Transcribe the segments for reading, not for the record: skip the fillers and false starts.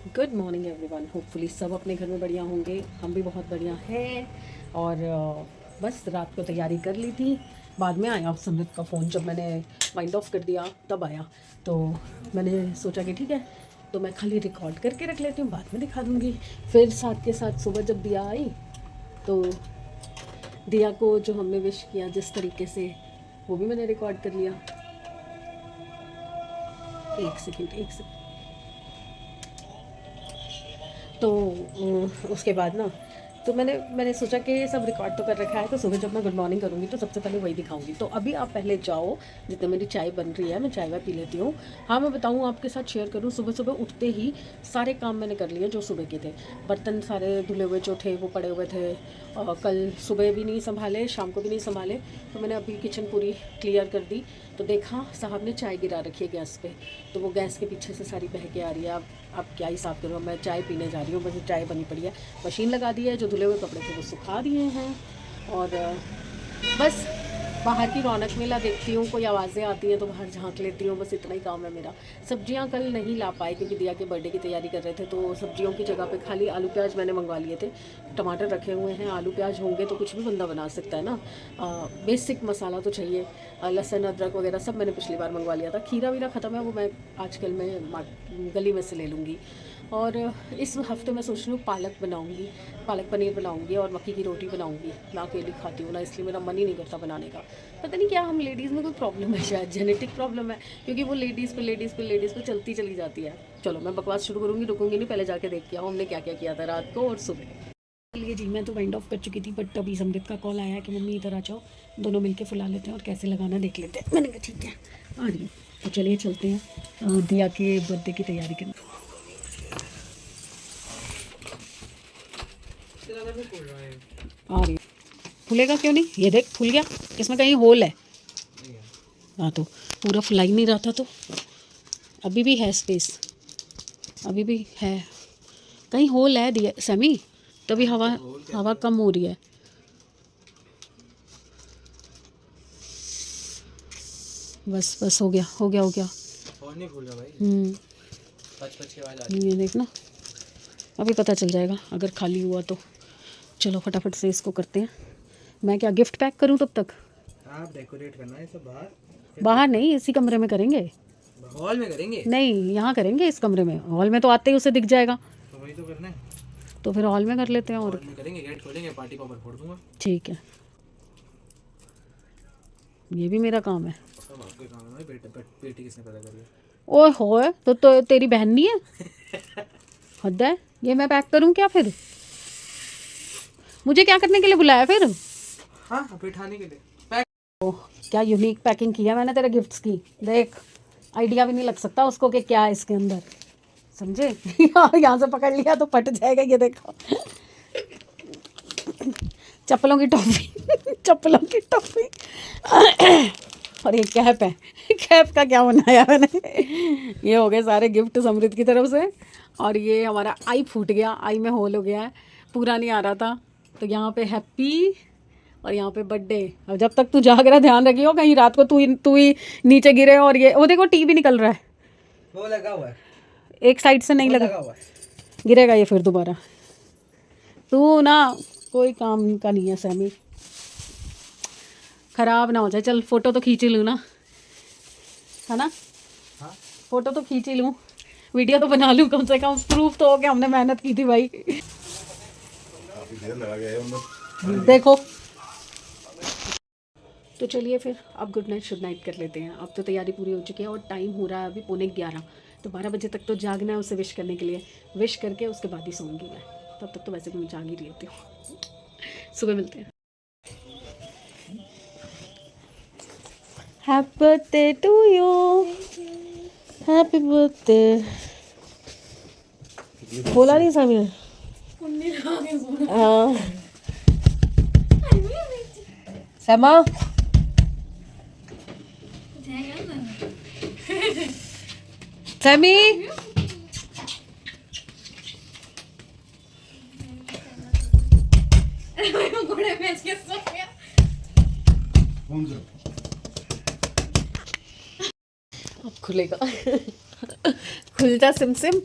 Good morning everyone. Hopefully सब अपने घर में बढ़िया होंगे, हम भी बहुत बढ़िया हैं। और बस रात को तैयारी कर ली थी। बाद में आया समृत का फ़ोन, जब मैंने माइंड ऑफ कर दिया तब आया। तो मैंने सोचा कि ठीक है, तो मैं खाली रिकॉर्ड करके रख लेती हूँ, बाद में दिखा दूँगी। फिर साथ के साथ सुबह जब दिया आई तो दिया को जो हमने विश किया जिस तरीके से, वो भी मैंने रिकॉर्ड कर लिया। एक सेकेंड। तो उसके बाद ना, तो मैंने सोचा कि सब रिकॉर्ड तो कर रखा है, तो सुबह जब मैं गुड मॉर्निंग करूँगी तो सबसे पहले वही दिखाऊंगी। तो अभी आप पहले जाओ, जितने मेरी चाय बन रही है मैं चाय वाय पी लेती हूँ। हाँ, मैं बताऊँ आपके साथ शेयर करूँ, सुबह सुबह उठते ही सारे काम मैंने कर लिए जो सुबह के थे। बर्तन सारे धुले हुए जो थे वो पड़े हुए थे, और कल सुबह भी नहीं संभाले, शाम को भी नहीं संभाले, तो मैंने अभी किचन पूरी क्लियर कर दी। तो देखा साहब ने चाय गिरा रखी है गैस पे, तो वो गैस के पीछे से सारी बह के आ रही है। अब क्या ही साफ़ करूँ, मैं चाय पीने जा रही हूँ, बस चाय बनी पड़ी है। मशीन लगा दी है, जो धुले हुए कपड़े थे वो सुखा दिए हैं। और बस बाहर की रौनक मेला देखती हूँ, कोई आवाज़ें आती हैं तो बाहर झांक लेती हूँ, बस इतना ही काम है मेरा। सब्जियाँ कल नहीं ला पाए क्योंकि दिया के बर्थडे की तैयारी कर रहे थे, तो सब्जियों की जगह पे खाली आलू प्याज मैंने मंगवा लिए थे। टमाटर रखे हुए हैं, आलू प्याज होंगे तो कुछ भी बंदा बना सकता है ना। बेसिक मसाला तो चाहिए, लहसुन अदरक वगैरह सब मैंने पिछली बार मंगवा लिया था। खीरा वीरा ख़त्म है, वो मैं आजकल मैं गली में से ले लूँगी। और इस हफ्ते मैं सोच रही हूँ पालक बनाऊँगी, पालक पनीर बनाऊँगी और मक्की की रोटी बनाऊँगी। मैं अकेली खाती हूँ ना, इसलिए मेरा मन ही नहीं करता बनाने का। पता नहीं क्या हम लेडीज़ में कोई प्रॉब्लम है, शायद जेनेटिक प्रॉब्लम है, क्योंकि वो लेडीज़ पे चलती चली जाती है। चलो मैं बकवास शुरू करूँगी, रुकूंगी नहीं, पहले जाके देख के आओ हमने क्या क्या किया था रात को और सुबह। चलिए जी, मैं तो वाइंड ऑफ कर चुकी थी, बट अभी समृत का कॉल आया कि मम्मी इधर आ जाओ, दोनों मिलके फुला लेते हैं और कैसे लगाना देख लेते हैं। मैंने कहा ठीक है, आ रही हूँ। तो चलिए चलते हैं दिया के बर्थडे की तैयारी करने। आ रही हूँ। फूलेगा क्यों नहीं, ये देख फूल गया, इसमें कहीं होल है। हाँ, तो पूरा फुला ही नहीं रहा था, तो अभी भी है स्पेस, अभी भी है, कहीं होल है दिया सैमी, तभी हवा हवा कम हो रही है। बस बस हो गया हो गया हो गया। और नहीं फूल रहा भाई। पच पच की आवाज आ रही है। ये देखना, अभी पता चल जाएगा अगर खाली हुआ तो। चलो फटाफट से इसको करते हैं। मैं क्या गिफ्ट पैक करूं तब तक? आप डेकोरेट करना है सब बाहर। बाहर नहीं, इसी कमरे में करेंगे। हॉल में करेंगे? नहीं, यहाँ करेंगे इस कमरे में। हॉल में तो आते ही उसे दिख जाएगा, तो वही तो करना है। तो फिर हॉल में कर लेते हैं। और हॉल में करेंगे, गेट खोलेंगे, पार्टी पॉपर फोड़ दूंगा। ठीक है, ये भी मेरा काम है। सब आपके काम है भाई। बेटी किसने पैदा करी है? ओए होए, तो तेरी बहन नहीं है? हद है, ये मैं पैक करूं क्या फिर? मुझे क्या करने के लिए बुलाया फिर? हाँ, बैठाने के लिए पैक। ओह, क्या यूनिक पैकिंग की है मैंने तेरे गिफ्ट्स की। देख, आइडिया भी नहीं लग सकता उसको कि क्या है इसके अंदर, समझे? यहाँ से पकड़ लिया तो फट जाएगा, ये देखो। चप्पलों की टॉफी चप्पलों की टॉफी। और ये कैप है, कैप का क्या बनाया मैंने। ये हो गए सारे गिफ्ट समृद्ध की तरफ से। और ये हमारा आई फूट गया, आई में होल हो गया है, पूरा नहीं आ रहा था, तो यहाँ पे हैप्पी और यहाँ पे बर्थडे। अब जब तक तू जाग रहा ध्यान रखियो, कहीं रात को तू ही नीचे गिरे। और ये वो देखो टीवी निकल रहा है, वो लगा हुआ है, एक साइड से नहीं लगा हुआ है। गिरेगा ये फिर दोबारा। तू ना कोई काम का नहीं है सैमी, ख़राब ना हो जाए। चल फ़ोटो तो खींच ही लूँ ना, है ना? हाँ, फ़ोटो तो खींच ही लूँ, वीडियो तो बना लूँ, कम से कम प्रूफ तो हो कि हमने मेहनत की थी भाई। देखो, तो चलिए फिर अब गुड नाइट शुड नाइट कर लेते हैं। अब तो तैयारी पूरी हो चुकी है और टाइम हो रहा है अभी 11:45, तो 12 बजे तक तो जागना है उसे विश करने के लिए। विश करके उसके बाद ही सोऊंगी मैं, तब तक तो वैसे भी मैं जाग ही रहती हूँ। सुबह मिलते हैं। Happy birthday to you, happy birthday. बोला नहीं सभी ने? हाँ, समा समी अब खुलेगा। खुल जा सिम सिम।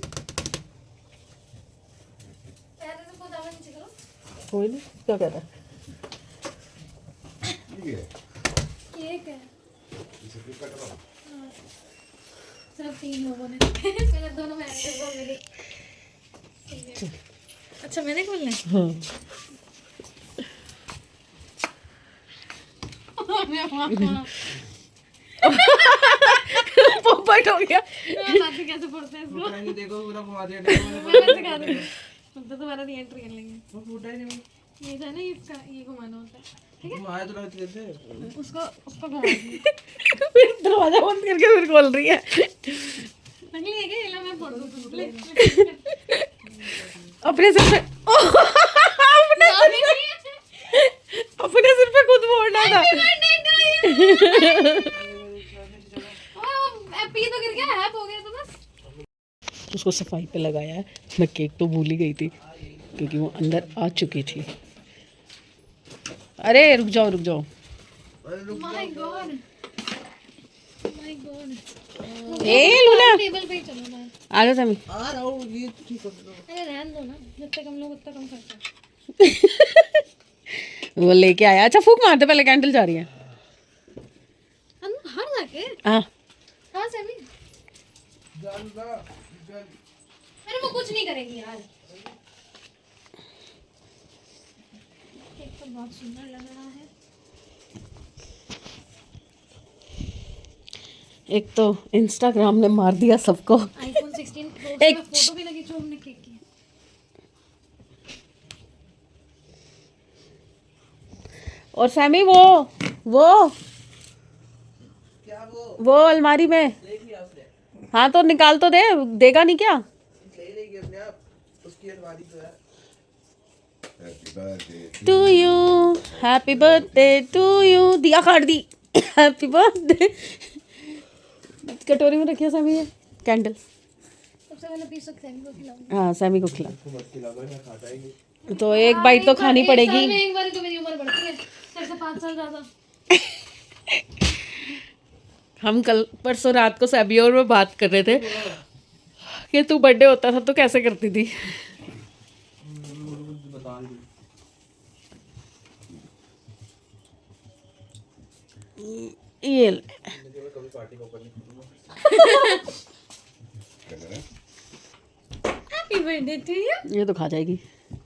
कोई नहीं, क्या कह रहा है? केक है। सिर्फ 3 लोगों ने मेरे दोनों मैनेजर को मिली। अच्छा मैंने खोलना है। हाँ पोपट हो गया। बाकी कैसे पढ़ते हैं इसको? नहीं देखो पूरा घुमा दिया मैंने। मैं सिखा दूंगी। अब तो दोबारा री-एंट्री कर लेंगे। वो फूटा ही नहीं। ये था ना, इसका ये घुमाना होता है। ठीक है, घुमाया तो लगती थे। उसको घुमा दी। फिर दरवाजा बंद करके फिर खोल रही है। अगली है क्या? ये लो मैं पढ़ दूँ तुमको। अपने सिर पे अपने सिर पे खुद फोड़ना था। पी तो गिर गया, हैप हो गया तो बस। उसको सफाई पे लगाया है। मैं केक तो भूल ही गई थी क्योंकि वो अंदर आ चुकी थी। अरे रुक जाओ रुक जाओ। My God, my God. A Luna table पे ही चलो ना। आ जाओ समी। आ रहा हूँ, ये ठीक कर दो। अरे रहने दो ना, जब तक हम लोग उतना कम खर्चा। वो लेके आया। अच्छा फूक मारते पहले, कैंडल जा रही है। हम हार जाके हाँ कहाँ से भी? अरे वो कुछ नहीं करेगी यार। केक तो बहुत सुंदर लग रहा है। एक तो इंस्टाग्राम ने मार दिया सबको। आईफोन 16 प्रो एक में फोटो भी लगी जो हमने केक की। और सैमी वो क्या वो अलमारी में। देख लिया उसने। हाँ तो निकाल तो दे, देगा नहीं क्या? ले लेगी अपने आप, उसकी अलमारी तो है। To you happy birthday to you. दिया काट दी। Happy birthday. कटोरी में रखिए सैमी ये कैंडल। सबसे पहले पीस सकते हैं, इनको खिलाऊंगी। हाँ सैमी को खिला। मत खिलाओ, मैं खाता ही नहीं। तो एक बाइट तो खानी पड़ेगी। एक बार तो मेरी उम्र बढ़ती है, 6 से 5 साल ज्यादा। हम कल परसों रात को सैबी और में बात कर रहे थे कि तू बर्थडे होता था तो कैसे करती थी। बता दी। ये ले। कभी पार्टी को ऊपर नहीं करूंगा। Happy birthday to you. ये तो खा जाएगी।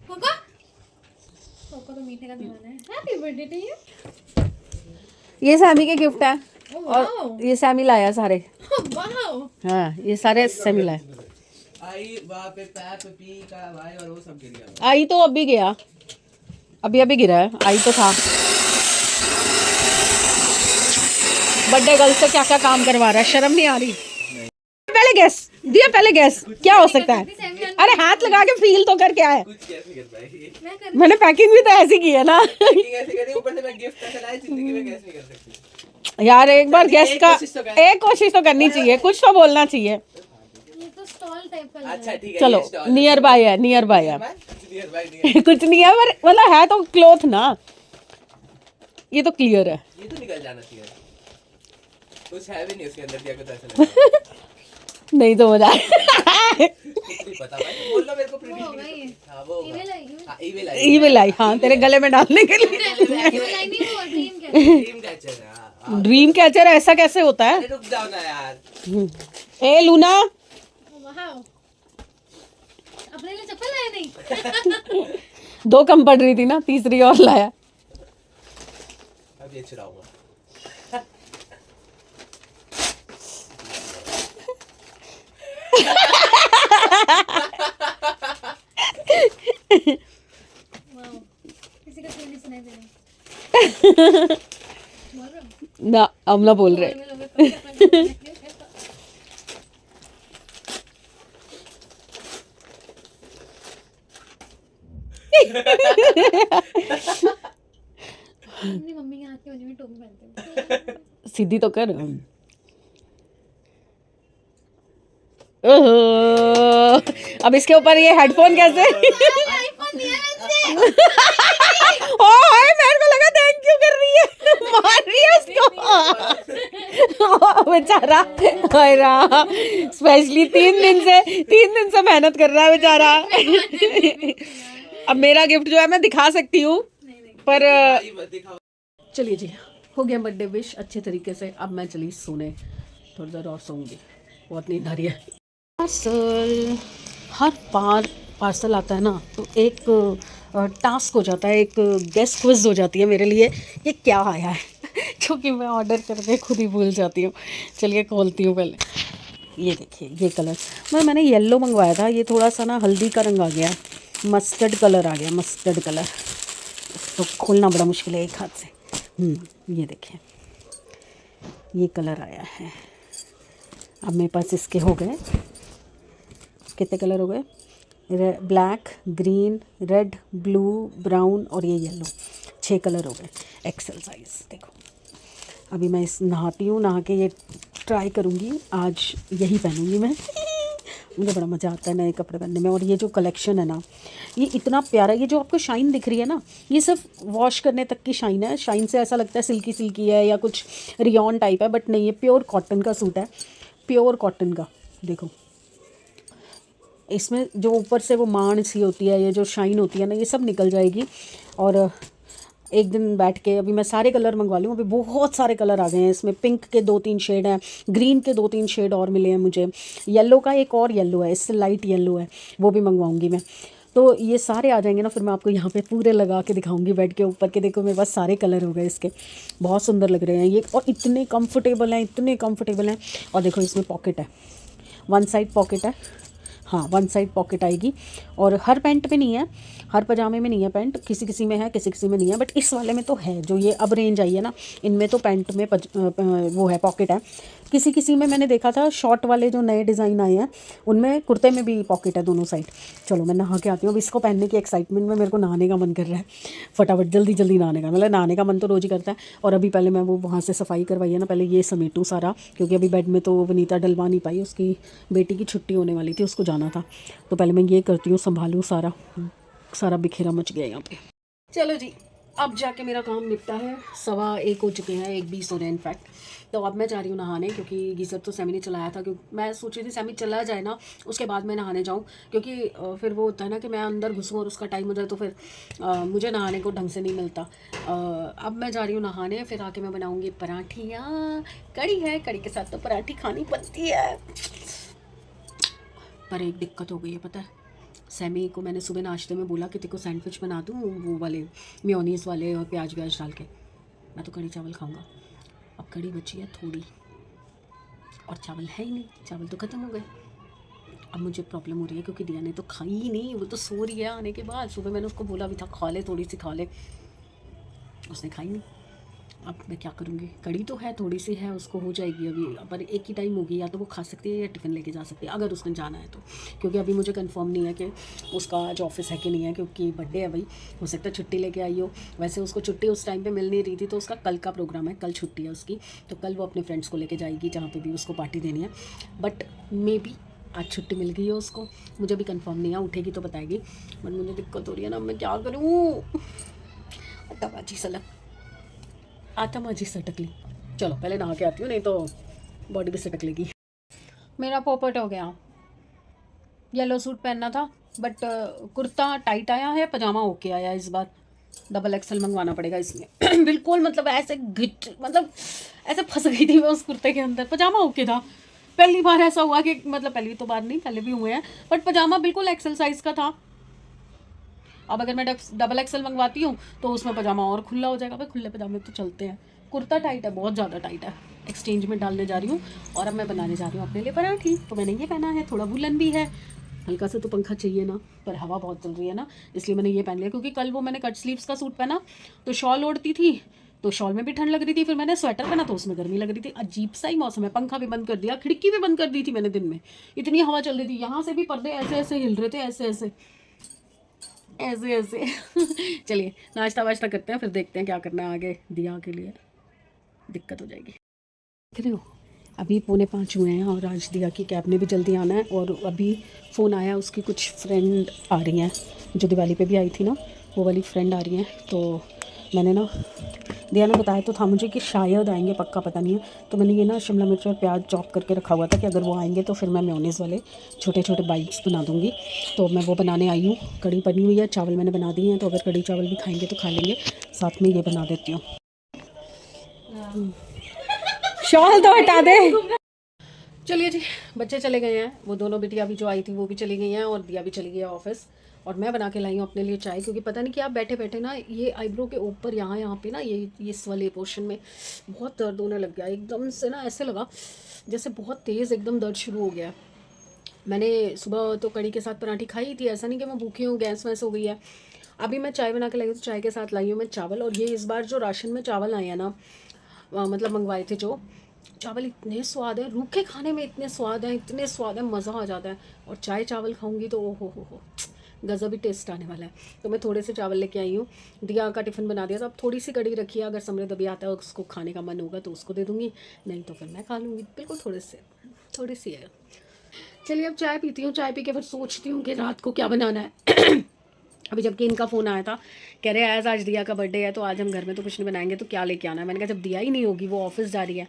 कोको कोको तो मीठे का दीवाना है। Happy birthday to you. ये सैमी के गिफ्ट है वाओ, और ये सैमी लाया सारे। वाओ। हाँ ये सारे सैमी लाया। आई वहाँ पे पैप पी का भाई और वो सब गिर गया। आई तो अभी गया, अभी गिरा है। आई तो था। बर्थडे गर्ल से क्या क्या काम करवा रहा है, शर्म नहीं आ रही? पहले गैस दिया, पहले गैस क्या हो सकता है? अरे हाथ लगा के फील तो करके आया। कुछ कैसे कर पाएगी? मैं कर मैंने पैकिंग भी तो ऐसी की है ना। पैकिंग ऐसे करी, ऊपर से मैं गिफ्ट ऐसे लाया, जिंदगी में कैसे नहीं कर सकती। यार एक बार गेस्ट एक का कोशिश तो कर। एक कोशिश तो करनी चाहिए, कुछ तो बोलना चाहिए। ये तो स्टॉल टाइप का लग रहा अच्छा है। ठीक है, चलो ये stall है। नियर बाय है, नियर बाय है। Near by near. कुछ नहीं है पर मतलब है तो क्लोथ ना, ये तो क्लियर है। ये तो निकल जाना चाहिए। कुछ है भी नहीं उसके अंदर, दिया को तो ऐसा लग रहा है। नहीं तो मजा नहीं पता भाई, बोल दो मेरे को वो होगा ये। हाँ वो होगा। ईमेल आएगी। हाँ ईमेल आई। ईमेल आई। हाँ तेरे गले में डालने के लिए। ईमेल आई नहीं, वो ड्रीम क्या? ड्रीम कैचर है। हाँ। ड्रीम कैचर ऐसा कैसे होता है? अरे रुक जाओ ना यार। ए लूना वाओ। अपने लिए चप्पल लाया नहीं? 2 कम पड़ रही थी ना, तीसरी और लाया। अब ये चुराऊंगा। वाओ, किसी का क्यों नहीं सुनाई दे रहा? बोल रहा हूँ। ना हम ना बोल रहे। में लोग तो क्या करते हैं? अपनी मम्मी के हाथ की बनी हुई टोपी पहनते हैं। सीधी तो कर। ओहो, अब इसके ऊपर ये हेडफोन कैसे? आईफोन दिया वैसे। ओ हाय, मेरे को लगा थैंक यू कर रही है, मार रही है उसको। बेचारा हाय रा, स्पेशली 3 दिन से मेहनत कर रहा है बेचारा। अब मेरा गिफ्ट जो है मैं दिखा सकती हूँ, पर दिखाओ। चलिए जी, हो गया बर्थडे विश अच्छे तरीके से। अब मैं चली सोने, थोड़ी देर और सोऊंगी, बहुत नींद आ रही है। पार्सल, हर बार पार्सल आता है ना तो एक टास्क हो जाता है, एक गेस्ट क्विज हो जाती है मेरे लिए, ये क्या आया है क्योंकि मैं ऑर्डर करके खुद ही भूल जाती हूँ। चलिए खोलती हूँ पहले। ये देखिए ये कलर, मैंने येलो मंगवाया था, ये थोड़ा सा ना हल्दी का रंग आ गया, मस्टर्ड कलर आ गया, मस्टर्ड कलर। तो खोलना बड़ा मुश्किल है एक हाथ से। ये देखिए ये कलर आया है। अब मेरे पास इसके हो गए, कितने कलर हो गए, black, green, red, blue, brown और ये येलो, 6 कलर हो गए, एक्सेल साइज़। देखो अभी मैं इस नहाती हूँ, नहा के ये ट्राई करूँगी, आज यही पहनूँगी मैं मुझे बड़ा मज़ा आता है नए कपड़े पहनने में। और ये जो कलेक्शन है ना, ये इतना प्यारा, ये जो आपको शाइन दिख रही है ना, ये सिर्फ वॉश करने तक की शाइन है। शाइन से ऐसा लगता है सिल्की सिल्की है या कुछ रियॉन टाइप है, बट नहीं, ये प्योर कॉटन का सूट है, प्योर कॉटन का। देखो इसमें जो ऊपर से वो मांड सी होती है, ये जो शाइन होती है ना, ये सब निकल जाएगी। और एक दिन बैठ के अभी मैं सारे कलर मंगवा लूँ। अभी बहुत सारे कलर आ गए हैं इसमें, पिंक के 2-3 शेड हैं, ग्रीन के 2-3 शेड और मिले हैं मुझे, येलो का एक और येलो है, इससे लाइट येलो है, वो भी मंगवाऊंगी मैं। तो ये सारे आ जाएंगे ना, फिर मैं आपको यहाँ पे पूरे लगा के दिखाऊंगी बेड के ऊपर के। देखो मेरे पास सारे कलर हो गए इसके, बहुत सुंदर लग रहे हैं ये, और इतने कम्फर्टेबल हैं, इतने कम्फर्टेबल हैं। और देखो इसमें पॉकेट है, 1 साइड पॉकेट है, हाँ 1 साइड पॉकेट आएगी। और हर पैंट में नहीं है, हर पजामे में नहीं है पैंट, किसी किसी में है, किसी किसी में नहीं है, बट इस वाले में तो है। जो ये अब रेंज आई है ना, इनमें तो पैंट में वो है, पॉकेट है। किसी किसी में मैंने देखा था, शॉर्ट वाले जो नए डिज़ाइन आए हैं उनमें कुर्ते में भी पॉकेट है दोनों साइड। चलो मैं नहा के आती हूँ। अब इसको पहनने की एक्साइटमेंट में मेरे को नहाने का मन कर रहा है, फटाफट जल्दी जल्दी नहाने का, मतलब नहाने का मन तो रोज़ ही करता है। और अभी पहले मैं वो वहाँ से सफाई करवाई है ना, पहले ये समेटूँ सारा, क्योंकि अभी बेड में तो वनीता डलवा नहीं पाई, उसकी बेटी की छुट्टी होने वाली थी, उसको जाना था। तो पहले मैं ये करती हूँ, संभालूँ सारा, सारा बिखेरा मच गया यहाँ पे। चलो जी, अब जाके मेरा काम निपटा है, 1:15 हो चुके हैं, 1:20 हो रहे हैं इनफैक्ट। तो अब मैं जा रही हूँ नहाने, क्योंकि गीज़र तो सैमी ने चलाया था, क्योंकि मैं सोच रही थी सैमी चला जाए ना उसके बाद मैं नहाने जाऊँ, क्योंकि फिर वो होता है ना कि मैं अंदर घुसूँ और उसका टाइम हो जाए तो फिर मुझे नहाने को ढंग से नहीं मिलता। अब मैं जा रही हूँ नहाने, फिर आके मैं बनाऊँगी पराठियाँ। कड़ी है, कड़ी के साथ तो पराठी खानी बनती है। पर एक दिक्कत हो गई है, पता है, सैमी को मैंने सुबह नाश्ते में बोला कि तेरे को सैंडविच बना दूँ वो वाले मेयोनीज़ वाले और प्याज व्याज डाल के, मैं तो कड़ी चावल खाऊंगा। अब कड़ी बची है थोड़ी, और चावल है ही नहीं, चावल तो ख़त्म हो गए। अब मुझे प्रॉब्लम हो रही है, क्योंकि दिया ने तो खाई ही नहीं, वो तो सो रही है आने के बाद। सुबह मैंने उसको बोला भी था खा ले, थोड़ी सी खा ले, उसने खाई नहीं। अब मैं क्या करूँगी, कड़ी तो है, थोड़ी सी है, उसको हो जाएगी अभी, पर एक ही टाइम होगी, या तो वो खा सकती है या टिफ़िन लेके जा सकती है अगर उसने जाना है तो। क्योंकि अभी मुझे कंफर्म नहीं है कि उसका आज ऑफिस है कि नहीं है, क्योंकि बर्थडे है भाई, हो सकता है छुट्टी लेके आई हो। वैसे उसको छुट्टी उस टाइम पे मिल नहीं रही थी, तो उसका कल का प्रोग्राम है, कल छुट्टी है उसकी, तो कल वो अपने फ्रेंड्स को लेके जाएगी जहाँ पर भी उसको पार्टी देनी है। बट मे बी आज छुट्टी मिल गई है उसको, मुझे भी कंफर्म नहीं है, उठेगी तो बताएगी। बट मुझे दिक्कत हो रही है ना, मैं क्या करूँ, अट्टाबाजी सलग आता माझी सटकली। चलो पहले नहा के आती हूँ, नहीं तो बॉडी भी सटक लेगी। मेरा पोपट हो गया, येलो सूट पहनना था, बट कुर्ता टाइट आया है, पजामा ओके आया इस बार। डबल एक्सल मंगवाना पड़ेगा इसमें बिल्कुल, मतलब ऐसे मतलब ऐसे फंस गई थी मैं उस कुर्ते के अंदर। पजामा ओके था, पहली बार ऐसा हुआ कि, मतलब पहली तो बार नहीं, पहले भी हुए हैं, बट पजामा बिल्कुल एक्सल साइज़ का था। अब अगर मैं डबल एक्सल मंगवाती हूँ तो उसमें पजामा और खुला हो जाएगा। भाई खुले पजामे तो चलते हैं, कुर्ता टाइट है, बहुत ज़्यादा टाइट है। एक्सचेंज में डालने जा रही हूँ, और अब मैं बनाने जा रही हूँ अपने लिए पराठी। तो मैंने ये पहना है, थोड़ा वुलन भी है, हल्का सा तो पंखा चाहिए ना, पर हवा बहुत चल रही है ना, इसलिए मैंने ये पहन लिया। क्योंकि कल वो मैंने कट स्लीव्स का सूट पहना तो शॉल ओढ़ती थी, तो शॉल में भी ठंड लग रही थी, फिर मैंने स्वेटर पहना तो उसमें गर्मी लग रही थी। अजीब सा ही मौसम है, पंखा भी बंद कर दिया, खिड़की भी बंद कर दी थी मैंने दिन में, इतनी हवा चल रही थी। यहाँ से भी पर्दे ऐसे ऐसे हिल रहे थे, ऐसे ऐसे ऐसे ऐसे चलिए नाश्ता वाश्ता करते हैं, फिर देखते हैं क्या करना है आगे। दिया के लिए दिक्कत हो जाएगी। देख रहे हो, अभी 4:45 हुए हैं, और आज दिया की कैब ने भी जल्दी आना है। और अभी फ़ोन आया, उसकी कुछ फ्रेंड आ रही हैं जो दिवाली पे भी आई थी ना, वो वाली फ्रेंड आ रही हैं। तो मैंने ना, दिया ने बताया तो था मुझे कि शायद आएंगे, पक्का पता नहीं है। तो मैंने ये ना शिमला मिर्च और प्याज चॉप करके रखा हुआ था कि अगर वो आएंगे तो फिर मैं मेयोनीज़ वाले छोटे छोटे बाइट्स बना दूँगी। तो मैं वो बनाने आई हूँ। कड़ी बनी हुई है, चावल मैंने बना दिए हैं, तो अगर कड़ी चावल भी खाएंगे तो खा लेंगे। साथ में ये बना देती हूँ। शॉल तो हटा दे। चलिए जी, बच्चे चले गए हैं। वो दोनों बिटिया भी जो आई थी वो भी चली गई हैं, और दिया भी चली गई है ऑफिस। और मैं बना के लाई हूँ अपने लिए चाय, क्योंकि पता नहीं क्या बैठे बैठे ना ये आईब्रो के ऊपर यहाँ पे ना ये इस वाले पोर्शन में बहुत दर्द होने लग गया एकदम से ना। ऐसे लगा जैसे बहुत तेज़ एकदम दर्द शुरू हो गया। मैंने सुबह तो कड़ी के साथ पराठी खाई थी, ऐसा नहीं कि मैं भूखी हूँ, गैस वैस हो गई है। अभी मैं चाय बना के लाई हूँ, तो चाय के साथ लाई हूँ मैं चावल। और ये इस बार जो राशन में चावल आए हैं ना, मतलब मंगवाए थे जो चावल, इतने स्वाद है, रूखे खाने में इतने स्वाद है, इतने स्वाद है, मज़ा आ जाता है। और चाय चावल खाऊंगी तो ओ हो गज़ब ही टेस्ट आने वाला है। तो मैं थोड़े से चावल लेके आई हूँ। दिया का टिफ़िन बना दिया, तो अब थोड़ी सी कड़ी रखी है, अगर समृद्ध अभी आता है उसको खाने का मन होगा तो उसको दे दूँगी, नहीं तो फिर मैं खा लूँगी। बिल्कुल थोड़ी सी है। चलिए अब चाय पीती हूँ, चाय पी के फिर सोचती हूँ कि रात को क्या बनाना है। अभी जबकि इनका फ़ोन आया था, कह रहे हैं आज दिया का बर्थडे है तो आज हम घर में तो कुछ नहीं बनाएंगे, तो क्या लेके आना है। मैंने कहा जब दिया ही नहीं होगी, वो ऑफिस जा रही है,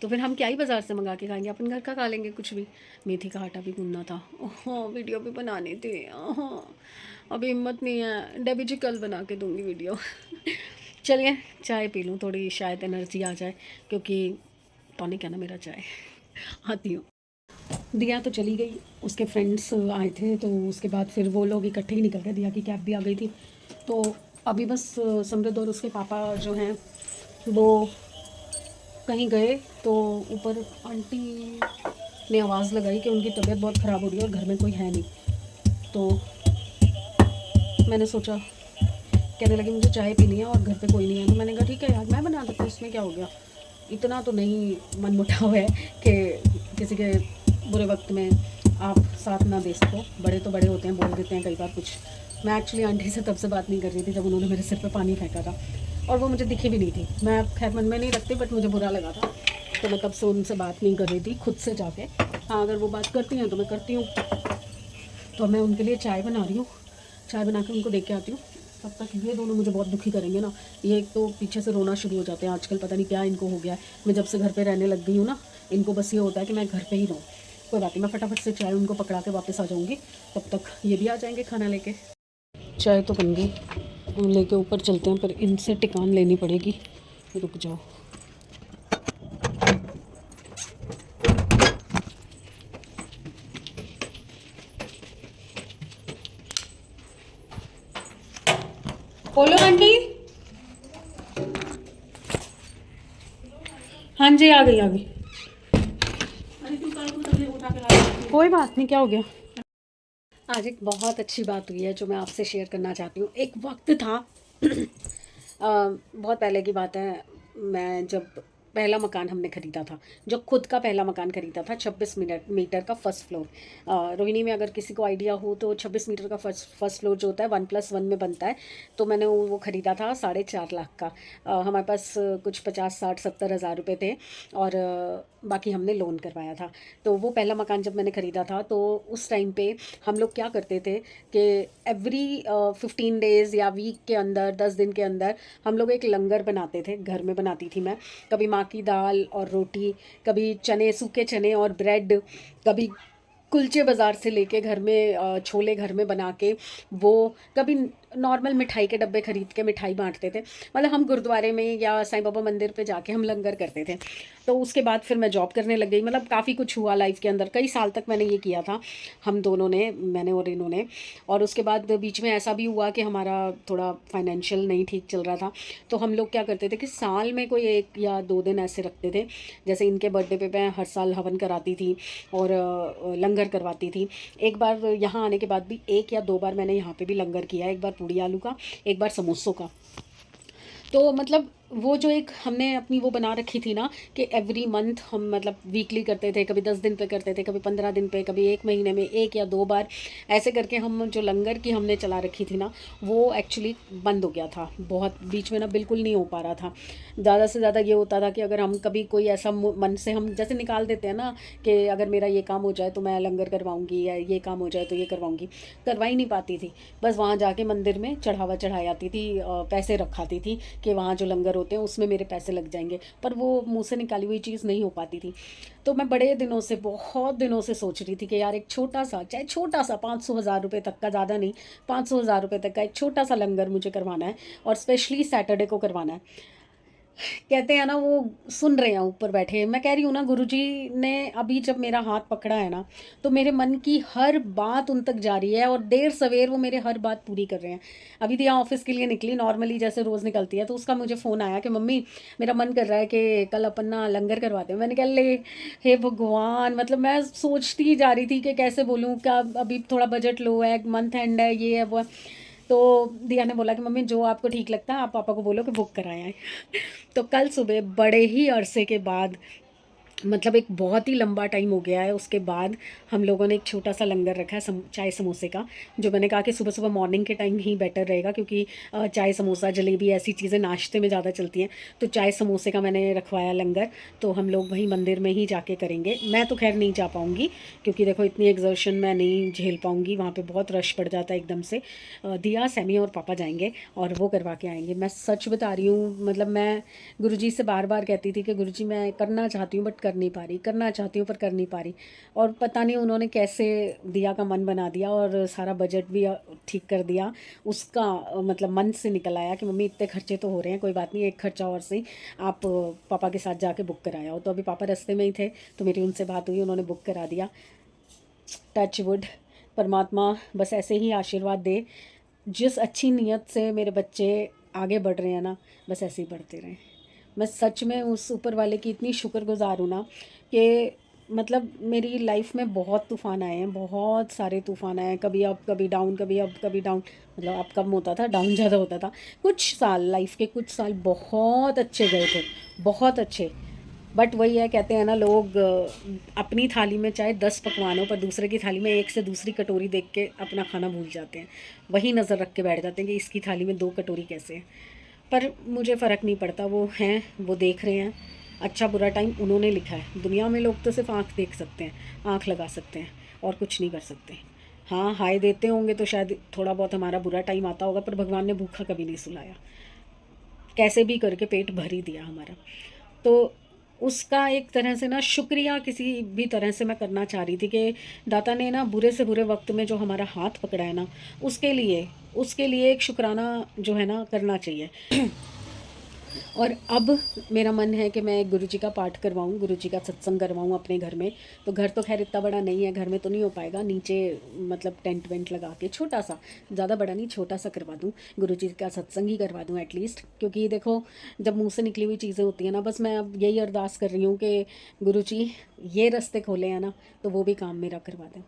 तो फिर हम क्या ही बाज़ार से मंगा के खाएंगे, अपन घर का खा लेंगे कुछ भी। मेथी का आटा भी गूंदना था, ओह वीडियो भी बनानी थी, अभी हिम्मत नहीं है। डेबी जी कल बना के दूँगी वीडियो। चलिए चाय पी लूँ, थोड़ी शायद एनर्जी आ जाए, क्योंकि टॉनिक है ना मेरा चाय। आती हूँ। दिया तो चली गई, उसके फ्रेंड्स आए थे, तो उसके बाद फिर वो लोग इकट्ठे ही निकल गए। दिया की कैब भी आ गई थी। तो अभी बस समृद्ध और उसके पापा जो हैं वो कहीं गए, तो ऊपर आंटी ने आवाज़ लगाई कि उनकी तबीयत बहुत ख़राब हो रही है और घर में कोई है नहीं। तो मैंने सोचा, कहने लगी मुझे चाय पीनी है और घर पे कोई नहीं है, तो मैंने कहा ठीक है यार मैं बना देती हूँ, इसमें क्या हो गया। इतना तो नहीं मन मुटाव है कि किसी के बुरे वक्त में आप साथ ना दे सको। बड़े तो बड़े होते हैं, बोल देते हैं कई बार कुछ। मैं एक्चुअली आंटी से तब से बात नहीं कर रही थी जब उन्होंने मेरे सिर पे पानी फेंका था, और वो मुझे दिखी भी नहीं थी। मैं खैर मन में नहीं रखती, बट मुझे बुरा लगा था, तो मैं तब से उनसे बात नहीं कर रही थी खुद से जाके। हाँ अगर वो बात करती हैं तो मैं करती हूँ। तो मैं उनके लिए चाय बना रही हूँ, चाय बना के उनको दे के आती हूँ। तब तक ये दोनों मुझे बहुत दुखी करेंगे ना। ये एक तो पीछे से रोना शुरू हो जाते हैं आजकल, पता नहीं क्या इनको हो गया है। मैं जब से घर पे रहने लग गई हूँ ना, इनको बस ये होता है कि मैं घर पे ही रहूँ। कोई बात नहीं, मैं फटाफट से चाय उनको पकड़ा के वापस आ जाऊँगी, तब तक ये भी आ जाएंगे खाना लेके। चाय तो बन गई, हम लेके ऊपर चलते हैं, पर इनसे टिकान लेनी पड़ेगी। रुक जाओ। बोलो आंटी। हाँ जी आ गई। कोई बात नहीं, क्या हो गया। आज एक बहुत अच्छी बात हुई है जो मैं आपसे शेयर करना चाहती हूँ। एक वक्त था बहुत पहले की बात है, मैं जब पहला मकान हमने ख़रीदा था, जो खुद का पहला मकान ख़रीदा था, 26 मीटर का फर्स्ट फ्लोर। रोहिणी में अगर किसी को आइडिया हो तो 26 मीटर का फर्स्ट फ्लोर जो होता है 1+1 में बनता है। तो मैंने वो ख़रीदा था 4.5 लाख का। हमारे पास कुछ 50-60-70 हज़ार रुपये थे, और बाकी हमने लोन करवाया था। तो वो पहला मकान जब मैंने ख़रीदा था, तो उस टाइम पे हम लोग क्या करते थे कि एवरी 15 डेज़ या वीक के अंदर, 10 दिन के अंदर हम लोग एक लंगर बनाते थे। घर में बनाती थी मैं, कभी माँ की दाल और रोटी, कभी चने, सूखे चने और ब्रेड, कभी कुलचे बाज़ार से लेके घर में छोले घर में बना के, वो कभी नॉर्मल मिठाई के डब्बे ख़रीद के मिठाई बांटते थे। मतलब हम गुरुद्वारे में या साईं बाबा मंदिर पे जाके हम लंगर करते थे। तो उसके बाद फिर मैं जॉब करने लग गई। मतलब काफ़ी कुछ हुआ लाइफ के अंदर, कई साल तक मैंने ये किया था, हम दोनों ने, मैंने और इन्होंने। और उसके बाद बीच में ऐसा भी हुआ कि हमारा थोड़ा फाइनेंशियल नहीं ठीक चल रहा था, तो हम लोग क्या करते थे कि साल में कोई 1 या 2 दिन ऐसे रखते थे। जैसे इनके बर्थडे पे मैं हर साल हवन कराती थी और लंगर करवाती थी। एक बार यहाँ आने के बाद भी 1 या 2 बार मैंने यहाँ पे भी लंगर किया है। एक बार पूड़ी आलू का, एक बार समोसों का। तो मतलब वो जो एक हमने अपनी वो बना रखी थी ना कि एवरी मंथ हम मतलब वीकली करते थे, कभी 10 दिन पे करते थे, कभी 15 दिन पे, कभी 1 महीने में 1 या 2 बार, ऐसे करके हम जो लंगर की हमने चला रखी थी ना, वो एक्चुअली बंद हो गया था। बहुत बीच में ना बिल्कुल नहीं हो पा रहा था। ज़्यादा से ज़्यादा ये होता था कि अगर हम कभी कोई ऐसा मन से हम जैसे निकाल देते हैं ना कि अगर मेरा ये काम हो जाए तो मैं लंगर करवाऊँगी, या ये काम हो जाए तो ये करवाऊँगी, करवा ही नहीं पाती थी। बस वहाँ जाके मंदिर में चढ़ावा चढ़ाई आती थी, पैसे रखाती थी कि वहाँ जो लंगर होते हैं उसमें मेरे पैसे लग जाएंगे, पर वो मुँह से निकाली हुई चीज़ नहीं हो पाती थी। तो मैं बड़े दिनों से, बहुत दिनों से सोच रही थी कि यार एक छोटा सा, चाहे छोटा सा 500,000 रुपये तक का, ज़्यादा नहीं, 500,000 रुपये तक का एक छोटा सा लंगर मुझे करवाना है, और स्पेशली सैटरडे को करवाना है। कहते हैं ना, वो सुन रहे हैं ऊपर बैठे। मैं कह रही हूँ ना, गुरुजी ने अभी जब मेरा हाथ पकड़ा है ना, तो मेरे मन की हर बात उन तक जा रही है, और देर सवेर वो मेरे हर बात पूरी कर रहे हैं। अभी दिया ऑफिस के लिए निकली नॉर्मली जैसे रोज़ निकलती है, तो उसका मुझे फ़ोन आया कि मम्मी मेरा मन कर रहा है कि कल अपन ना लंगर करवाते हैं। मैंने कहा ले, हे भगवान, मतलब मैं सोचती ही जा रही थी कि कैसे बोलूँ, क्या अभी थोड़ा बजट लो है, मंथ एंड है, ये है वो है। तो दिया ने बोला कि मम्मी जो आपको ठीक लगता है आप पापा को बोलो कि बुक कराएं आए। तो कल सुबह बड़े ही अरसे के बाद, मतलब एक बहुत ही लंबा टाइम हो गया है, उसके बाद हम लोगों ने एक छोटा सा लंगर रखा है चाय समोसे का, जो मैंने कहा कि सुबह सुबह मॉर्निंग के टाइम ही बेटर रहेगा, क्योंकि चाय समोसा जलेबी ऐसी चीज़ें नाश्ते में ज़्यादा चलती हैं। तो चाय समोसे का मैंने रखवाया लंगर, तो हम लोग वहीं मंदिर में ही जाके करेंगे। मैं तो खैर नहीं जा पाऊँगी, क्योंकि देखो इतनी एग्जर्शन मैं नहीं झेल पाऊँगी, वहाँ पर बहुत रश पड़ जाता है एकदम से। दिया, सैमी और पापा जाएंगे और वो करवा के आएंगे। मैं सच बता रही हूँ, मतलब मैं गुरुजी से बार बार कहती थी कि गुरुजी मैं करना चाहती हूँ बट कर नहीं पा रही, करना चाहती हूँ पर कर नहीं पा रही। और पता नहीं उन्होंने कैसे दिया का मन बना दिया, और सारा बजट भी ठीक कर दिया। उसका मतलब मन से निकल आया कि मम्मी इतने खर्चे तो हो रहे हैं, कोई बात नहीं, एक खर्चा और सही, आप पापा के साथ जाके बुक कराया हो। तो अभी पापा रास्ते में ही थे, तो मेरी उनसे बात हुई, उन्होंने बुक करा दिया। टच वुड, परमात्मा बस ऐसे ही आशीर्वाद दे। जिस अच्छी नीयत से मेरे बच्चे आगे बढ़ रहे हैं ना, बस ऐसे ही बढ़ते रहें। मैं सच में उस ऊपर वाले की इतनी शुक्रगुजार हूँ ना, कि मतलब मेरी लाइफ में बहुत तूफ़ान आए हैं, बहुत सारे तूफ़ान आए हैं, कभी अप कभी डाउन, कभी अप कभी डाउन। मतलब अप कम होता था, डाउन ज़्यादा होता था। कुछ साल, लाइफ के कुछ साल बहुत अच्छे गए थे, बहुत अच्छे। बट वही है, कहते हैं ना लोग, अपनी थाली में चाहे 10 पकवान हो, पर दूसरे की थाली में एक से दूसरी कटोरी देख के अपना खाना भूल जाते हैं। वही नज़र रख के बैठ जाते हैं कि इसकी थाली में 2 कटोरी कैसे है। पर मुझे फ़र्क नहीं पड़ता, वो हैं, वो देख रहे हैं। अच्छा बुरा टाइम उन्होंने लिखा है। दुनिया में लोग तो सिर्फ आँख देख सकते हैं, आँख लगा सकते हैं, और कुछ नहीं कर सकते। हाँ, हाय देते होंगे तो शायद थोड़ा बहुत हमारा बुरा टाइम आता होगा, पर भगवान ने भूखा कभी नहीं सुलाया, कैसे भी करके पेट भर ही दिया हमारा। तो उसका एक तरह से ना शुक्रिया किसी भी तरह से मैं करना चाह रही थी कि दाता ने ना बुरे से बुरे वक्त में जो हमारा हाथ पकड़ा है ना, उसके लिए एक शुक्राना जो है ना करना चाहिए। और अब मेरा मन है कि मैं गुरुजी का पाठ करवाऊँ, गुरुजी का सत्संग करवाऊँ अपने घर में। तो घर तो खैर इतना बड़ा नहीं है, घर में तो नहीं हो पाएगा, नीचे मतलब टेंट वेंट लगा के छोटा सा, ज़्यादा बड़ा नहीं, छोटा सा करवा दूँ, गुरुजी का सत्संग ही करवा दूँ एटलीस्ट। क्योंकि देखो जब मुँह से निकली हुई चीज़ें होती हैं ना, बस मैं अब यही अरदास कर रही हूँ कि गुरुजी ये रास्ते खोले हैं ना, तो वो भी काम मेरा करवा दें,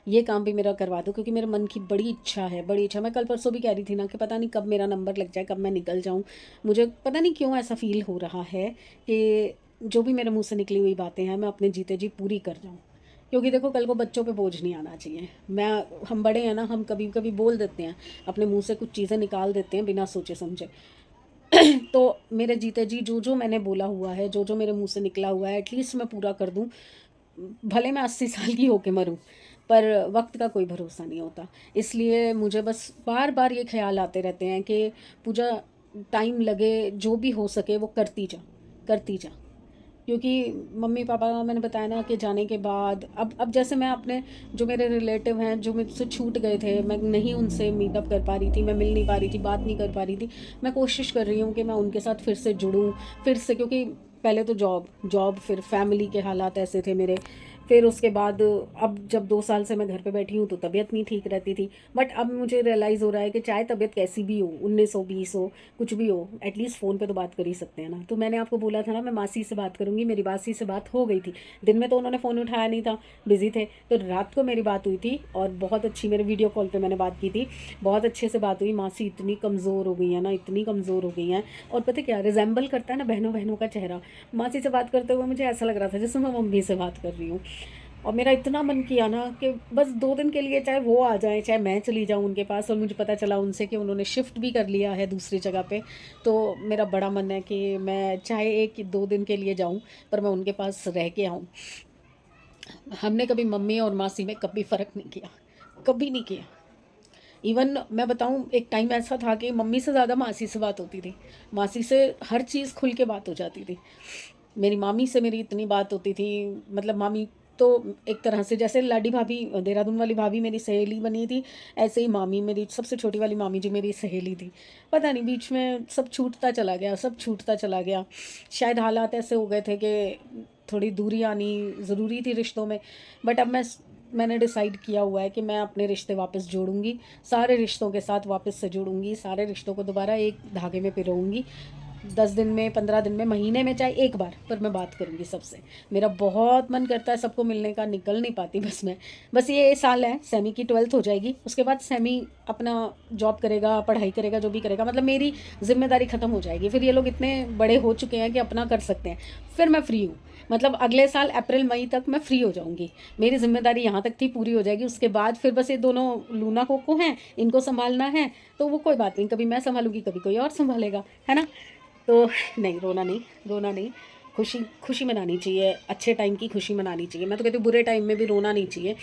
ये काम भी मेरा करवा दो। क्योंकि मेरे मन की बड़ी इच्छा है, बड़ी इच्छा। मैं कल परसों भी कह रही थी ना कि पता नहीं कब मेरा नंबर लग जाए, कब मैं निकल जाऊँ। मुझे पता नहीं क्यों ऐसा फील हो रहा है कि जो भी मेरे मुंह से निकली हुई बातें हैं मैं अपने जीते जी पूरी कर जाऊँ। क्योंकि देखो कल को बच्चों पे बोझ नहीं आना चाहिए। हम बड़े हैं ना, हम कभी कभी बोल देते हैं, अपने मुँह से कुछ चीज़ें निकाल देते हैं बिना सोचे समझे। तो मेरे जीते जी जो जो मैंने बोला हुआ है, जो जो मेरे मुंह से निकला हुआ है, एटलीस्ट मैं पूरा कर दूँ। भले मैं 80 साल की होके मरूं, पर वक्त का कोई भरोसा नहीं होता। इसलिए मुझे बस बार बार ये ख्याल आते रहते हैं कि पूजा, टाइम लगे, जो भी हो सके वो करती जा, करती जा। क्योंकि मम्मी पापा, मैंने बताया ना कि जाने के बाद अब जैसे मैं अपने जो मेरे रिलेटिव हैं जो मुझसे छूट गए थे, मैं नहीं उनसे मीटअप कर पा रही थी, मैं मिल नहीं पा रही थी, बात नहीं कर पा रही थी। मैं कोशिश कर रही हूँ कि मैं उनके साथ फिर से जुड़ूँ, फिर से। क्योंकि पहले तो जॉब, फिर फैमिली के हालात ऐसे थे मेरे, फिर उसके बाद अब जब 2 साल से मैं घर पे बैठी हूँ तो तबीयत नहीं ठीक रहती थी। बट अब मुझे रियलाइज़ हो रहा है कि चाहे तबीयत कैसी भी हो, 19 हो, 20 हो, कुछ भी हो, एटलीस्ट फ़ोन पे तो बात कर ही सकते हैं ना। तो मैंने आपको बोला था ना मैं मासी से बात करूँगी, मेरी मासी से बात हो गई थी। दिन में तो उन्होंने फ़ोन उठाया नहीं था, बिज़ी थे। तो रात को मेरी बात हुई थी और बहुत अच्छी, मेरे वीडियो कॉल पे मैंने बात की थी, बहुत अच्छे से बात हुई। मासी इतनी कमज़ोर हो गई है ना, इतनी कमज़ोर हो गई हैं। और पता क्या रिजेंबल करता है ना बहनों बहनों का चेहरा। मासी से बात करते हुए मुझे ऐसा लग रहा था जैसे मैं मम्मी से बात कर रही हूँ। और मेरा इतना मन किया ना कि बस 2 दिन के लिए चाहे वो आ जाएँ, चाहे मैं चली जाऊँ उनके पास। और मुझे पता चला उनसे कि उन्होंने शिफ्ट भी कर लिया है दूसरी जगह पे। तो मेरा बड़ा मन है कि मैं चाहे 1-2 दिन के लिए जाऊँ, पर मैं उनके पास रह के आऊँ। हमने कभी मम्मी और मासी में कभी फ़र्क नहीं किया, कभी नहीं किया। इवन मैं बताऊँ, एक टाइम ऐसा था कि मम्मी से ज़्यादा मासी से बात होती थी। मासी से हर चीज़ खुल के बात हो जाती थी। मेरी मामी से मेरी इतनी बात होती थी, मतलब मामी तो एक तरह से जैसे लाडी भाभी, देहरादून वाली भाभी मेरी सहेली बनी थी, ऐसे ही मामी, मेरी सबसे छोटी वाली मामी जी मेरी सहेली थी। पता नहीं बीच में सब छूटता चला गया, सब छूटता चला गया। शायद हालात ऐसे हो गए थे कि थोड़ी दूरी आनी ज़रूरी थी रिश्तों में। बट अब मैंने डिसाइड किया हुआ है कि मैं अपने रिश्ते वापस जोड़ूंगी, सारे रिश्तों के साथ वापस से जुड़ूंगी, सारे रिश्तों को दोबारा एक धागे में पिरोऊंगी। 10 दिन में, 15 दिन में, महीने में, चाहे एक बार, पर मैं बात करूंगी सबसे। मेरा बहुत मन करता है सबको मिलने का, निकल नहीं पाती बस मैं। बस ये साल है, सेमी की 12th हो जाएगी, उसके बाद सेमी अपना जॉब करेगा, पढ़ाई करेगा, जो भी करेगा, मतलब मेरी जिम्मेदारी ख़त्म हो जाएगी। फिर ये लोग इतने बड़े हो चुके हैं कि अपना कर सकते हैं। फिर मैं फ्री हूँ, मतलब अगले साल अप्रैल मई तक मैं फ्री हो जाऊंगी। मेरी जिम्मेदारी यहाँ तक थी, पूरी हो जाएगी। उसके बाद फिर बस ये दोनों लूना कोको हैं, इनको संभालना है। तो वो कोई बात नहीं, कभी मैं संभालूंगी, कभी कोई और संभालेगा, है ना। तो नहीं, रोना नहीं, रोना नहीं, खुशी खुशी मनानी चाहिए, अच्छे टाइम की खुशी मनानी चाहिए। मैं तो कहती हूँ बुरे टाइम में भी रोना नहीं चाहिए,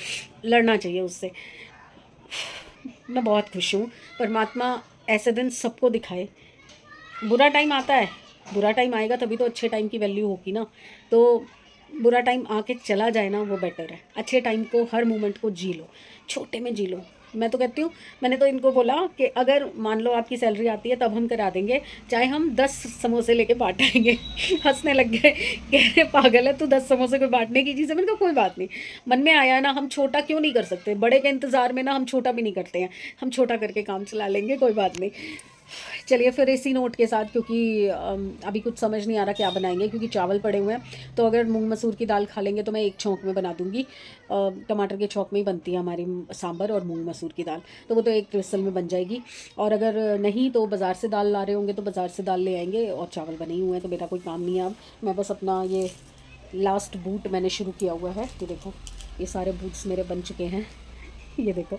लड़ना चाहिए उससे। मैं बहुत खुश हूँ, परमात्मा ऐसे दिन सबको दिखाए। बुरा टाइम आता है, बुरा टाइम आएगा तभी तो अच्छे टाइम की वैल्यू होगी ना। तो बुरा टाइम आके चला जाए ना, वो बेटर है। अच्छे टाइम को, हर मोमेंट को जी लो, छोटे में जी लो। मैं तो कहती हूँ, मैंने तो इनको बोला कि अगर मान लो आपकी सैलरी आती है तब हम करा देंगे, चाहे हम 10 समोसे लेके बांट आएंगे। हंसने लग गए, कह रहे पागल है तू, 10 समोसे कोई बांटने की चीज़ है। मैंने कहा कोई बात नहीं, मन में आया ना, हम छोटा क्यों नहीं कर सकते। बड़े के इंतज़ार में ना हम छोटा भी नहीं करते हैं, हम छोटा करके काम चला लेंगे, कोई बात नहीं। चलिए फिर इसी नोट के साथ, क्योंकि अभी कुछ समझ नहीं आ रहा क्या बनाएंगे, क्योंकि चावल पड़े हुए हैं। तो अगर मूंग मसूर की दाल खा लेंगे तो मैं एक छौंक में बना दूंगी। टमाटर के छौंक में ही बनती है हमारी सांभर और मूंग मसूर की दाल, तो वो तो एक विसल में बन जाएगी। और अगर नहीं तो बाज़ार से दाल ला रहे होंगे तो बाज़ार से दाल ले आएंगे, और चावल बने ही हुए हैं तो मेरा कोई काम नहीं है अब। मैं बस अपना ये लास्ट बूट मैंने शुरू किया हुआ है, ये देखो, ये सारे बूट्स मेरे बन चुके हैं। ये देखो,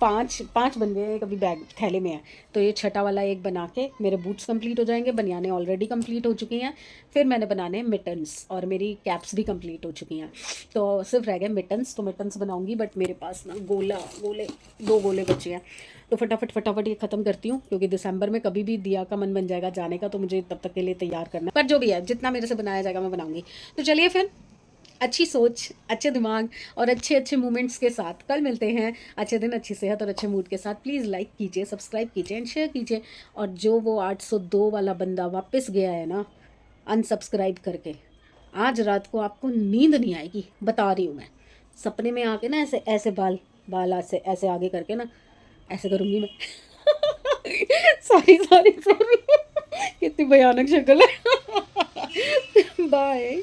5 बन गए, एक अभी बैग थैले में है। तो ये छठा वाला एक बना के मेरे बूट्स कंप्लीट हो जाएंगे, बनियानें ऑलरेडी कंप्लीट हो चुकी हैं। फिर मैंने बनाने मिटन्स, और मेरी कैप्स भी कंप्लीट हो चुकी हैं। तो सिर्फ रह गए मिटन्स, तो मिटन्स बनाऊंगी। बट मेरे पास ना गोले 2 गोले बचे हैं, तो फटाफट ये ख़त्म करती हूँ, क्योंकि दिसंबर में कभी भी दिया का मन बन जाएगा जाने का, तो मुझे तब तक के लिए तैयार करना है। पर जो भी है, जितना मेरे से बनाया जाएगा मैं बनाऊँगी। तो चलिए फिर, अच्छी सोच, अच्छे दिमाग और अच्छे अच्छे मोमेंट्स के साथ कल मिलते हैं। अच्छे दिन, अच्छी सेहत और अच्छे मूड के साथ। प्लीज़ लाइक कीजिए, सब्सक्राइब कीजिए एंड शेयर कीजिए। और जो वो 802 वाला बंदा वापस गया है ना अनसब्सक्राइब करके, आज रात को आपको नींद नहीं आएगी, बता रही हूँ मैं। सपने में आके ना ऐसे ऐसे बाल ऐसे ऐसे आगे करके ना ऐसे करूँगी मैं। सॉरी कितनी भयानक शक्ल है। बाय।